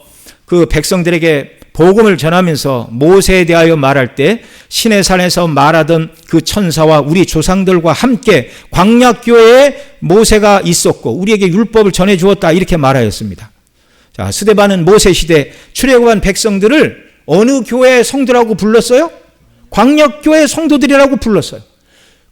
그 백성들에게 복음을 전하면서 모세에 대하여 말할 때 시내산에서 말하던 그 천사와 우리 조상들과 함께 광야교회에 모세가 있었고 우리에게 율법을 전해주었다 이렇게 말하였습니다. 자, 스데반은 모세 시대 출애굽한 백성들을 어느 교회의 성도라고 불렀어요? 광야교회의 성도들이라고 불렀어요.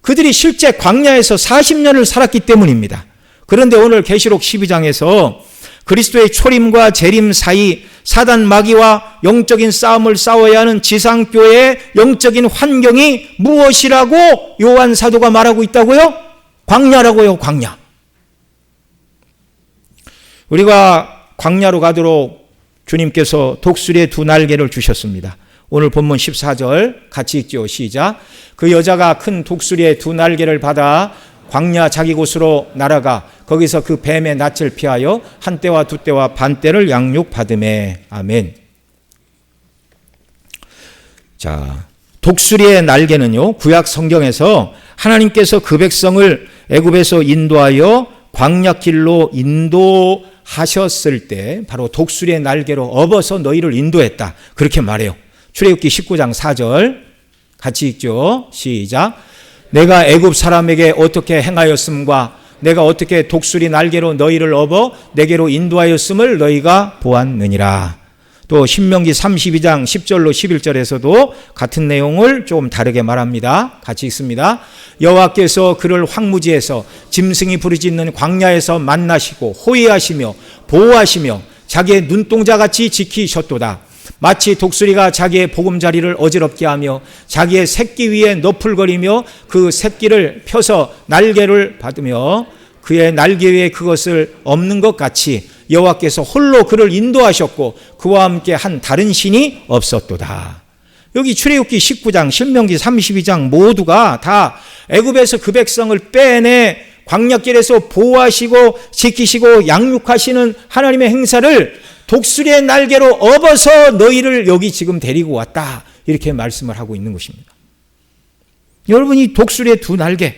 그들이 실제 광야에서 40년을 살았기 때문입니다. 그런데 오늘 계시록 12장에서 그리스도의 초림과 재림 사이 사단 마귀와 영적인 싸움을 싸워야 하는 지상교회의 영적인 환경이 무엇이라고 요한 사도가 말하고 있다고요? 광야라고요. 광야. 우리가 광야로 가도록 주님께서 독수리의 두 날개를 주셨습니다. 오늘 본문 14절 같이 읽죠. 시작. 그 여자가 큰 독수리의 두 날개를 받아 광야 자기 곳으로 날아가 거기서 그 뱀의 낯을 피하여 한 때와 두 때와 반 때를 양육받으매. 아멘. 자, 독수리의 날개는요, 구약 성경에서 하나님께서 그 백성을 애굽에서 인도하여 광야길로 인도하셨을 때 바로 독수리의 날개로 업어서 너희를 인도했다. 그렇게 말해요. 출애굽기 19장 4절 같이 읽죠. 시작. 내가 애굽 사람에게 어떻게 행하였음과 내가 어떻게 독수리 날개로 너희를 업어 내게로 인도하였음을 너희가 보았느니라. 또 신명기 32장 10절로 11절에서도 같은 내용을 좀 다르게 말합니다. 같이 읽습니다. 여호와께서 그를 황무지에서 짐승이 부르짖는 광야에서 만나시고 호위하시며 보호하시며 자기의 눈동자같이 지키셨도다. 마치 독수리가 자기의 보금자리를 어지럽게 하며 자기의 새끼 위에 너풀거리며 그 새끼를 펴서 날개를 받으며 그의 날개 위에 그것을 엎는 것 같이 여호와께서 홀로 그를 인도하셨고 그와 함께 한 다른 신이 없었도다. 여기 출애굽기 19장, 신명기 32장 모두가 다 애굽에서 그 백성을 빼내 광야길에서 보호하시고 지키시고 양육하시는 하나님의 행사를 독수리의 날개로 업어서 너희를 여기 지금 데리고 왔다. 이렇게 말씀을 하고 있는 것입니다. 여러분, 이 독수리의 두 날개,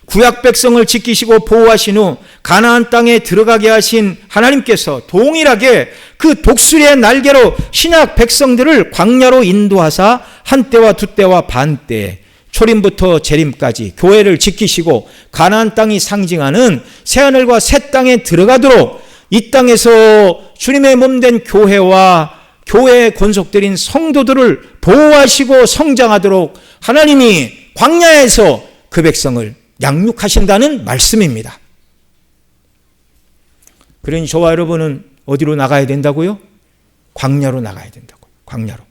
구약 백성을 지키시고 보호하신 후 가나안 땅에 들어가게 하신 하나님께서 동일하게 그 독수리의 날개로 신약 백성들을 광야로 인도하사 한 때와 두 때와 반 때 초림부터 재림까지 교회를 지키시고 가나안 땅이 상징하는 새하늘과 새 땅에 들어가도록 이 땅에서 주님의 몸된 교회와 교회의 권속들인 성도들을 보호하시고 성장하도록 하나님이 광야에서 그 백성을 양육하신다는 말씀입니다. 그러니 저와 여러분은 어디로 나가야 된다고요? 광야로 나가야 된다고요. 광야로.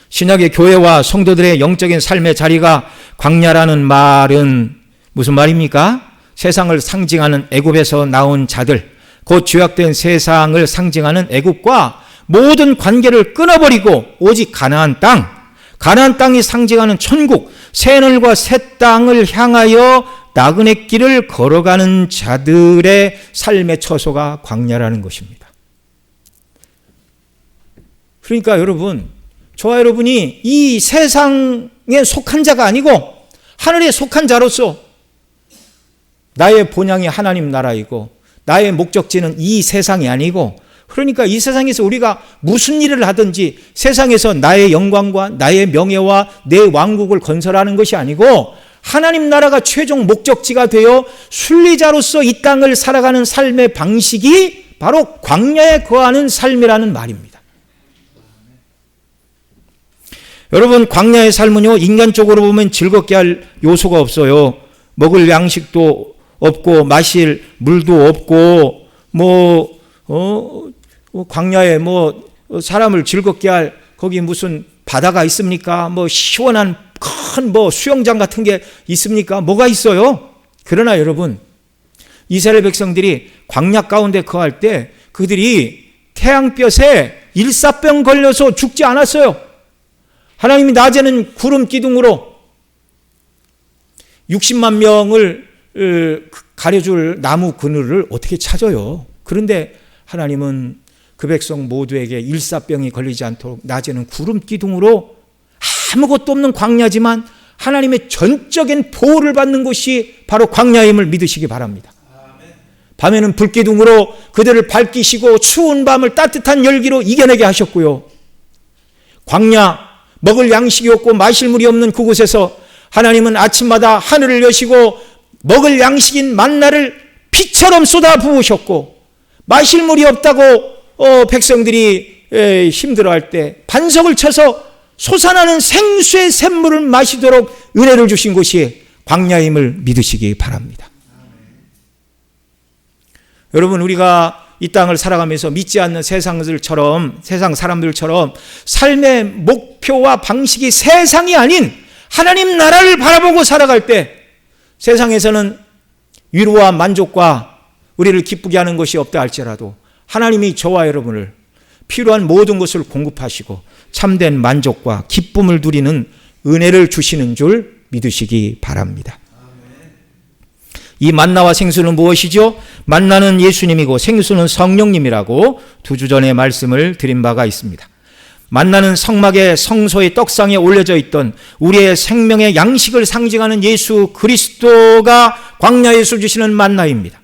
신약의 교회와 성도들의 영적인 삶의 자리가 광야라는 말은 무슨 말입니까? 세상을 상징하는 애굽에서 나온 자들, 곧 죄악된 세상을 상징하는 애굽과 모든 관계를 끊어버리고 오직 가나안 땅이 상징하는 천국, 새하늘과 새 땅을 향하여 나그네 길을 걸어가는 자들의 삶의 처소가 광야라는 것입니다. 그러니까 여러분, 저와 여러분이 이 세상에 속한 자가 아니고 하늘에 속한 자로서 나의 본향이 하나님 나라이고 나의 목적지는 이 세상이 아니고, 그러니까 이 세상에서 우리가 무슨 일을 하든지 세상에서 나의 영광과 나의 명예와 내 왕국을 건설하는 것이 아니고 하나님 나라가 최종 목적지가 되어 순리자로서 이 땅을 살아가는 삶의 방식이 바로 광야에 거하는 삶이라는 말입니다. 여러분, 광야의 삶은요, 인간적으로 보면 즐겁게 할 요소가 없어요. 먹을 양식도 없고 마실 물도 없고 광야에 사람을 즐겁게 할 거기 무슨 바다가 있습니까? 시원한 큰 수영장 같은 게 있습니까? 뭐가 있어요? 그러나 여러분, 이스라엘 백성들이 광야 가운데 거할 때 그들이 태양볕에 일사병 걸려서 죽지 않았어요. 하나님이 낮에는 구름 기둥으로 60만 명을 가려줄 나무 그늘을 어떻게 찾아요? 그런데 하나님은 그 백성 모두에게 일사병이 걸리지 않도록 낮에는 구름 기둥으로 아무것도 없는 광야지만 하나님의 전적인 보호를 받는 곳이 바로 광야임을 믿으시기 바랍니다. 밤에는 불기둥으로 그들을 밝히시고 추운 밤을 따뜻한 열기로 이겨내게 하셨고요. 광야, 먹을 양식이 없고 마실 물이 없는 그곳에서 하나님은 아침마다 하늘을 여시고 먹을 양식인 만나를 비처럼 쏟아 부으셨고, 마실 물이 없다고 백성들이 힘들어할 때 반석을 쳐서 솟아나는 생수의 샘물을 마시도록 은혜를 주신 곳이 광야임을 믿으시기 바랍니다. 여러분, 우리가 이 땅을 살아가면서 믿지 않는 세상 사람들처럼 삶의 목표와 방식이 세상이 아닌 하나님 나라를 바라보고 살아갈 때 세상에서는 위로와 만족과 우리를 기쁘게 하는 것이 없다 할지라도 하나님이 저와 여러분을 필요한 모든 것을 공급하시고 참된 만족과 기쁨을 누리는 은혜를 주시는 줄 믿으시기 바랍니다. 이 만나와 생수는 무엇이죠? 만나는 예수님이고 생수는 성령님이라고 2주 전에 말씀을 드린 바가 있습니다. 만나는 성막의 성소의 떡상에 올려져 있던 우리의 생명의 양식을 상징하는 예수 그리스도가 광야에서 주시는 만나입니다.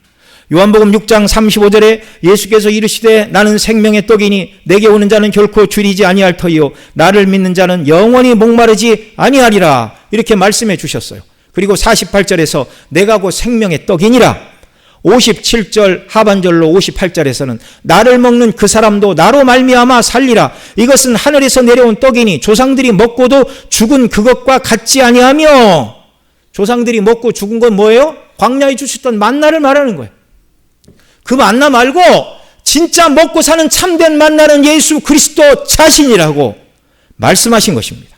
요한복음 6장 35절에 예수께서 이르시되 나는 생명의 떡이니 내게 오는 자는 결코 줄이지 아니할 터이요 나를 믿는 자는 영원히 목마르지 아니하리라, 이렇게 말씀해 주셨어요. 그리고 48절에서 내가 곧 생명의 떡이니라, 57절 하반절로 58절에서는 나를 먹는 그 사람도 나로 말미암아 살리라, 이것은 하늘에서 내려온 떡이니 조상들이 먹고도 죽은 그것과 같지 아니하며, 조상들이 먹고 죽은 건 뭐예요? 광야에 주셨던 만나를 말하는 거예요. 그 만나 말고 진짜 먹고 사는 참된 만나는 예수 그리스도 자신이라고 말씀하신 것입니다.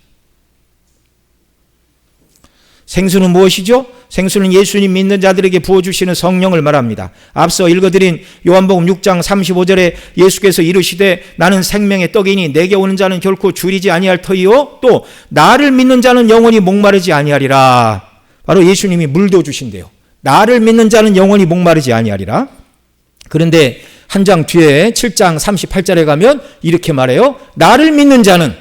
생수는 무엇이죠? 생수는 예수님 믿는 자들에게 부어주시는 성령을 말합니다. 앞서 읽어드린 요한복음 6장 35절에 예수께서 이르시되 나는 생명의 떡이니 내게 오는 자는 결코 줄이지 아니할 터이요 또 나를 믿는 자는 영원히 목마르지 아니하리라. 바로 예수님이 물도 주신대요. 나를 믿는 자는 영원히 목마르지 아니하리라. 그런데 한 장 뒤에 7장 38절에 가면 이렇게 말해요. 나를 믿는 자는,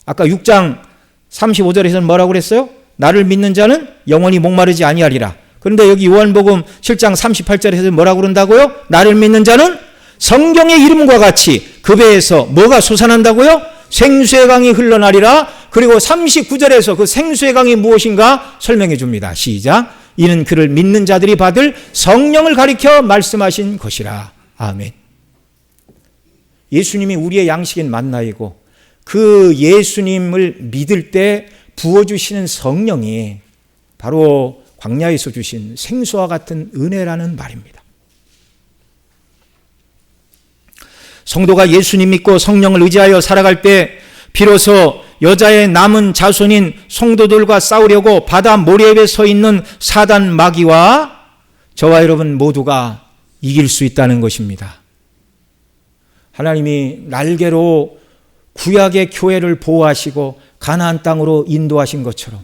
아까 6장 35절에서는 뭐라고 그랬어요? 나를 믿는 자는 영원히 목마르지 아니하리라. 그런데 여기 요한복음 7장 38절에서 뭐라고 그런다고요? 나를 믿는 자는 성경의 이름과 같이 그 배에서 뭐가 솟아난다고요? 생수의 강이 흘러나리라. 그리고 39절에서 그 생수의 강이 무엇인가 설명해 줍니다. 시작. 이는 그를 믿는 자들이 받을 성령을 가리켜 말씀하신 것이라. 아멘. 예수님이 우리의 양식인 만나이고 그 예수님을 믿을 때 부어주시는 성령이 바로 광야에서 주신 생수와 같은 은혜라는 말입니다. 성도가 예수님 믿고 성령을 의지하여 살아갈 때 비로소 여자의 남은 자손인 성도들과 싸우려고 바다 모래에 서 있는 사단 마귀와 저와 여러분 모두가 이길 수 있다는 것입니다. 하나님이 날개로 구약의 교회를 보호하시고 가나안 땅으로 인도하신 것처럼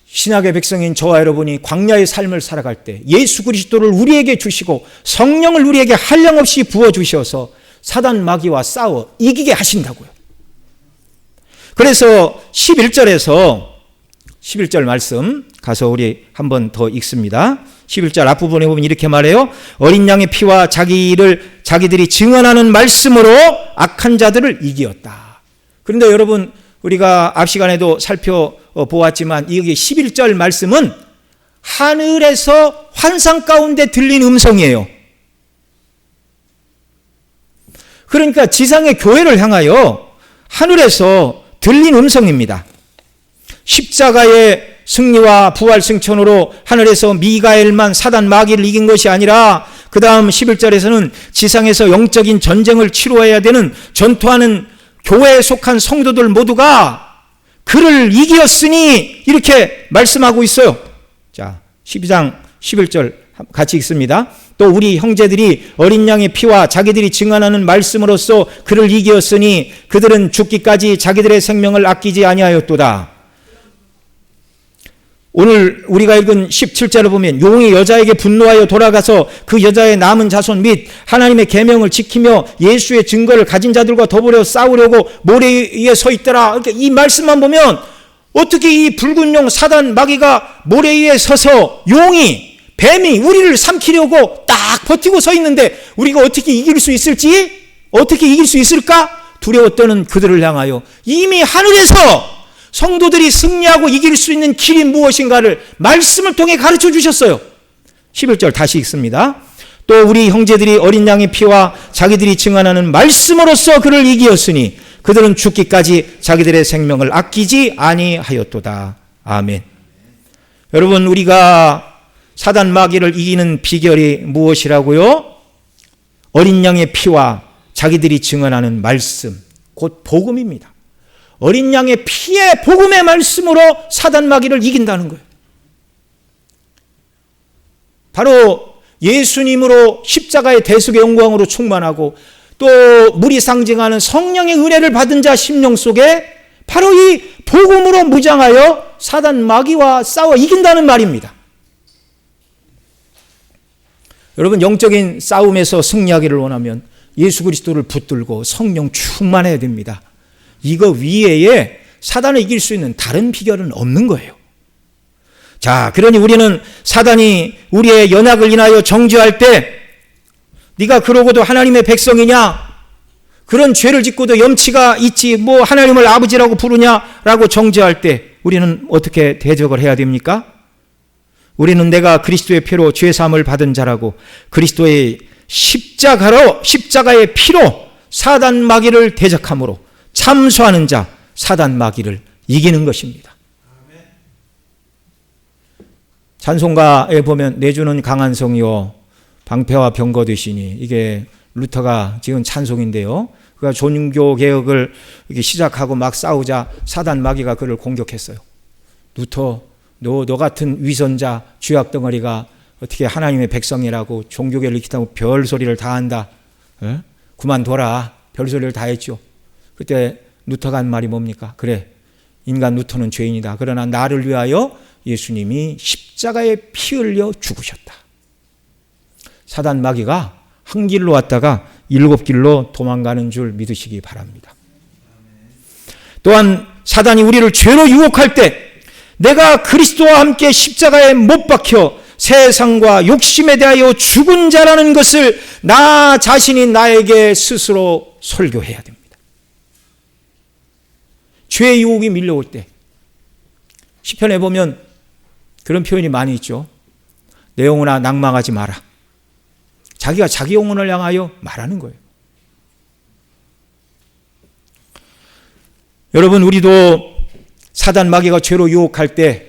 신약의 백성인 저와 여러분이 광야의 삶을 살아갈 때 예수 그리스도를 우리에게 주시고 성령을 우리에게 한량없이 부어주셔서 사단 마귀와 싸워 이기게 하신다고요. 그래서 11절 말씀 가서 우리 한 번 더 읽습니다. 11절 앞부분에 보면 이렇게 말해요. 어린 양의 피와 자기들이 증언하는 말씀으로 악한 자들을 이기었다. 그런데 여러분, 우리가 앞 시간에도 살펴보았지만 여기 11절 말씀은 하늘에서 환상 가운데 들린 음성이에요. 그러니까 지상의 교회를 향하여 하늘에서 들린 음성입니다. 십자가의 승리와 부활 승천으로 하늘에서 미가엘만 사단 마귀를 이긴 것이 아니라 그 다음 11절에서는 지상에서 영적인 전쟁을 치루어야 되는 전투하는 교회에 속한 성도들 모두가 그를 이기었으니 이렇게 말씀하고 있어요. 자, 12장 11절 같이 읽습니다. 또 우리 형제들이 어린 양의 피와 자기들이 증언하는 말씀으로써 그를 이기었으니 그들은 죽기까지 자기들의 생명을 아끼지 아니하였도다. 오늘 우리가 읽은 17절을 보면 용이 여자에게 분노하여 돌아가서 그 여자의 남은 자손 및 하나님의 계명을 지키며 예수의 증거를 가진 자들과 더불어 싸우려고 모래 위에 서 있더라. 이 말씀만 보면 어떻게 이 붉은 용 사단 마귀가 모래 위에 서서 용이 뱀이 우리를 삼키려고 딱 버티고 서 있는데 우리가 어떻게 이길 수 있을지, 어떻게 이길 수 있을까 두려워 떠는 그들을 향하여 이미 하늘에서 성도들이 승리하고 이길 수 있는 길이 무엇인가를 말씀을 통해 가르쳐 주셨어요. 11절 다시 읽습니다. 또 우리 형제들이 어린 양의 피와 자기들이 증언하는 말씀으로써 그를 이기었으니 그들은 죽기까지 자기들의 생명을 아끼지 아니하였도다. 아멘. 여러분, 우리가 사단 마귀를 이기는 비결이 무엇이라고요? 어린 양의 피와 자기들이 증언하는 말씀, 곧 복음입니다. 어린 양의 피의 복음의 말씀으로 사단 마귀를 이긴다는 거예요. 바로 예수님으로 십자가의 대속의 영광으로 충만하고 또 물이 상징하는 성령의 은혜를 받은 자 심령 속에 바로 이 복음으로 무장하여 사단 마귀와 싸워 이긴다는 말입니다. 여러분, 영적인 싸움에서 승리하기를 원하면 예수 그리스도를 붙들고 성령 충만해야 됩니다. 이거 위에 사단을 이길 수 있는 다른 비결은 없는 거예요. 자, 그러니 우리는 사단이 우리의 연약을 인하여 정죄할 때 네가 그러고도 하나님의 백성이냐? 그런 죄를 짓고도 염치가 있지 뭐 하나님을 아버지라고 부르냐라고 정죄할 때 우리는 어떻게 대적을 해야 됩니까? 우리는 내가 그리스도의 피로 죄사함을 받은 자라고 그리스도의 십자가의 피로 사단 마귀를 대적함으로 참소하는 자, 사단 마귀를 이기는 것입니다. 찬송가에 보면 내주는 강한 성이요 방패와 병거 되시니, 이게 루터가 지은 찬송인데요. 그가 종교 개혁을 이렇게 시작하고 막 싸우자 사단 마귀가 그를 공격했어요. 루터, 너 같은 위선자 죄악 덩어리가 어떻게 하나님의 백성이라고 종교개혁을 일으킨다고 별소리를 다 한다. 그만둬라. 별소리를 다 했죠. 그때 루터가 한 말이 뭡니까? 그래, 인간 루터는 죄인이다. 그러나 나를 위하여 예수님이 십자가에 피 흘려 죽으셨다. 사단 마귀가 한 길로 왔다가 7길로 도망가는 줄 믿으시기 바랍니다. 또한 사단이 우리를 죄로 유혹할 때 내가 그리스도와 함께 십자가에 못 박혀 세상과 욕심에 대하여 죽은 자라는 것을 나 자신이 나에게 스스로 설교해야 됩니다. 죄의 유혹이 밀려올 때 시편에 보면 그런 표현이 많이 있죠. 내 영혼아 낭망하지 마라. 자기가 자기 영혼을 향하여 말하는 거예요. 여러분, 우리도 사단 마귀가 죄로 유혹할 때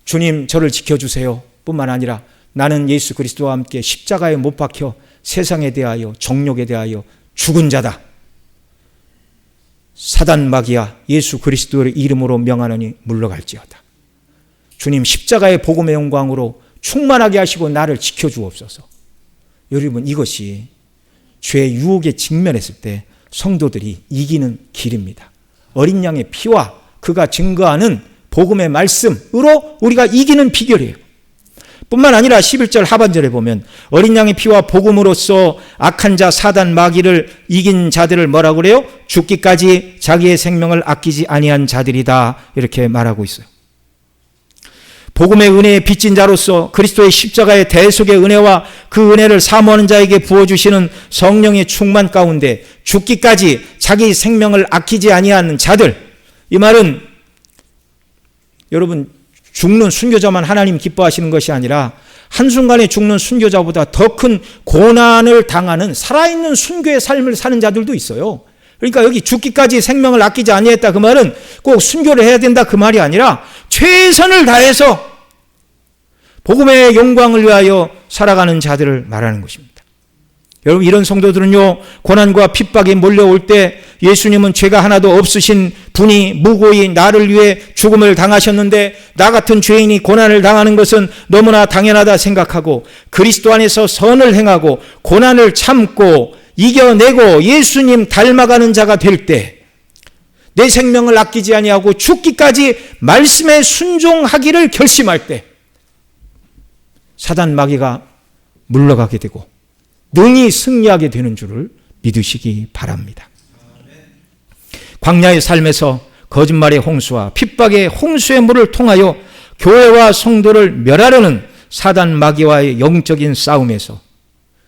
주님 저를 지켜주세요 뿐만 아니라 나는 예수 그리스도와 함께 십자가에 못 박혀 세상에 대하여 정욕에 대하여 죽은 자다. 사단 마귀야 예수 그리스도의 이름으로 명하노니 물러갈지어다. 주님 십자가의 복음의 영광으로 충만하게 하시고 나를 지켜주옵소서. 여러분, 이것이 죄의 유혹에 직면했을 때 성도들이 이기는 길입니다. 어린 양의 피와 그가 증거하는 복음의 말씀으로 우리가 이기는 비결이에요. 뿐만 아니라 11절 하반절에 보면 어린 양의 피와 복음으로써 악한 자 사단 마귀를 이긴 자들을 뭐라고 그래요? 죽기까지 자기의 생명을 아끼지 아니한 자들이다, 이렇게 말하고 있어요. 복음의 은혜에 빚진 자로서 그리스도의 십자가의 대속의 은혜와 그 은혜를 사모하는 자에게 부어주시는 성령의 충만 가운데 죽기까지 자기 생명을 아끼지 아니하는 자들, 이 말은 여러분 죽는 순교자만 하나님 기뻐하시는 것이 아니라 한순간에 죽는 순교자보다 더 큰 고난을 당하는 살아있는 순교의 삶을 사는 자들도 있어요. 그러니까 여기 죽기까지 생명을 아끼지 아니했다, 그 말은 꼭 순교를 해야 된다 그 말이 아니라 최선을 다해서 복음의 영광을 위하여 살아가는 자들을 말하는 것입니다. 여러분, 이런 성도들은요, 고난과 핍박이 몰려올 때 예수님은 죄가 하나도 없으신 분이 무고히 나를 위해 죽음을 당하셨는데 나 같은 죄인이 고난을 당하는 것은 너무나 당연하다 생각하고 그리스도 안에서 선을 행하고 고난을 참고 이겨내고 예수님 닮아가는 자가 될 때 내 생명을 아끼지 아니하고 죽기까지 말씀에 순종하기를 결심할 때 사단 마귀가 물러가게 되고 능히 승리하게 되는 줄을 믿으시기 바랍니다. 광야의 삶에서 거짓말의 홍수와 핍박의 홍수의 물을 통하여 교회와 성도를 멸하려는 사단 마귀와의 영적인 싸움에서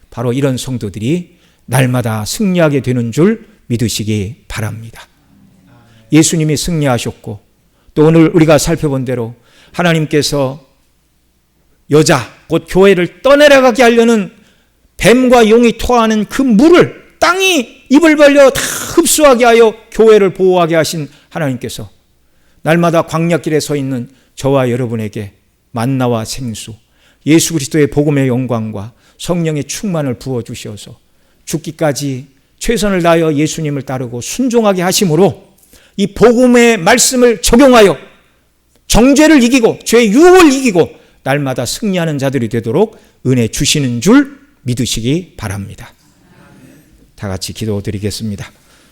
바로 이런 성도들이 날마다 승리하게 되는 줄 믿으시기 바랍니다. 예수님이 승리하셨고 또 오늘 우리가 살펴본 대로 하나님께서 여자 곧 교회를 떠내려가게 하려는 뱀과 용이 토하는 그 물을 땅이 입을 벌려 다 흡수하게 하여 교회를 보호하게 하신 하나님께서 날마다 광야길에 서 있는 저와 여러분에게 만나와 생수, 예수 그리스도의 복음의 영광과 성령의 충만을 부어주셔서 죽기까지 최선을 다하여 예수님을 따르고 순종하게 하심으로 이 복음의 말씀을 적용하여 정죄를 이기고 죄의 유혹을 이기고 날마다 승리하는 자들이 되도록 은혜 주시는 줄 믿으시기 바랍니다. 다 같이 기도드리겠습니다.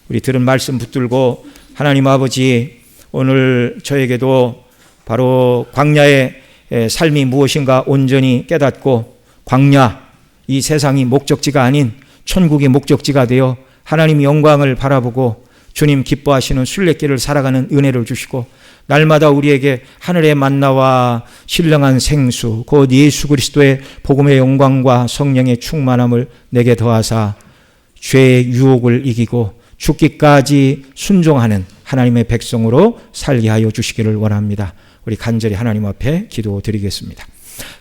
우리 들은 말씀 붙들고 하나님 아버지, 오늘 저에게도 바로 광야의 삶이 무엇인가 온전히 깨닫고 광야, 이 세상이 목적지가 아닌 천국이 목적지가 되어 하나님 영광을 바라보고 주님 기뻐하시는 순례길을 살아가는 은혜를 주시고 날마다 우리에게 하늘의 만나와 신령한 생수 곧 예수 그리스도의 복음의 영광과 성령의 충만함을 내게 더하사 죄의 유혹을 이기고 죽기까지 순종하는 하나님의 백성으로 살게 하여 주시기를 원합니다. 우리 간절히 하나님 앞에 기도드리겠습니다.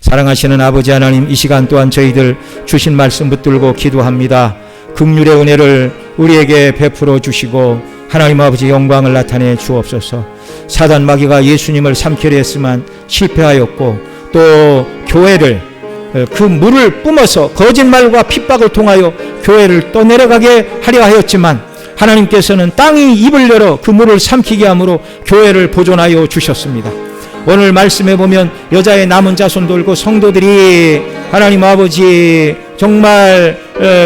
사랑하시는 아버지 하나님, 이 시간 또한 저희들 주신 말씀 붙들고 기도합니다. 긍휼의 은혜를 우리에게 베풀어 주시고 하나님 아버지 영광을 나타내 주옵소서. 사단 마귀가 예수님을 삼키려 했지만 실패하였고 또 교회를 그 물을 뿜어서 거짓말과 핍박을 통하여 교회를 떠내려가게 하려 하였지만 하나님께서는 땅이 입을 열어 그 물을 삼키게 함으로 교회를 보존하여 주셨습니다. 오늘 말씀해 보면 여자의 남은 자손 돌고 성도들이 하나님 아버지 정말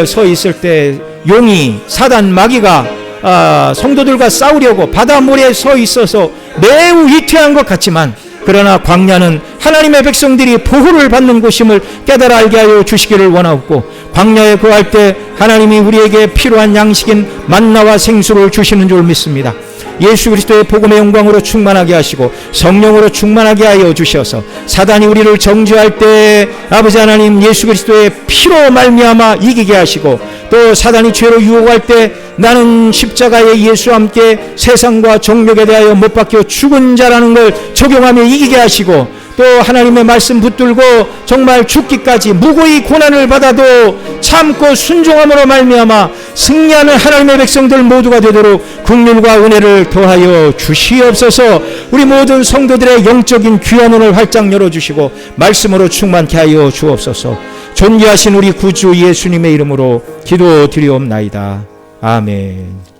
서 있을 때 용이 사단 마귀가 성도들과 싸우려고 바닷물에 서 있어서 매우 위태한 것 같지만 그러나 광야는 하나님의 백성들이 보호를 받는 곳임을 깨달아 알게 하여 주시기를 원하고 광야에 거할 때 하나님이 우리에게 필요한 양식인 만나와 생수를 주시는 줄 믿습니다. 예수 그리스도의 복음의 영광으로 충만하게 하시고 성령으로 충만하게 하여 주셔서 사단이 우리를 정죄할 때 아버지 하나님 예수 그리스도의 피로 말미암아 이기게 하시고 또 사단이 죄로 유혹할 때 나는 십자가의 예수와 함께 세상과 정욕에 대하여 못 박혀 죽은 자라는 걸 적용하며 이기게 하시고 또 하나님의 말씀 붙들고 정말 죽기까지 무고히 고난을 받아도 참고 순종함으로 말미암아 승리하는 하나님의 백성들 모두가 되도록 긍휼과 은혜를 더하여 주시옵소서. 우리 모든 성도들의 영적인 귀한 눈을 활짝 열어주시고 말씀으로 충만케 하여 주옵소서. 존귀하신 우리 구주 예수님의 이름으로 기도드리옵나이다. 아멘.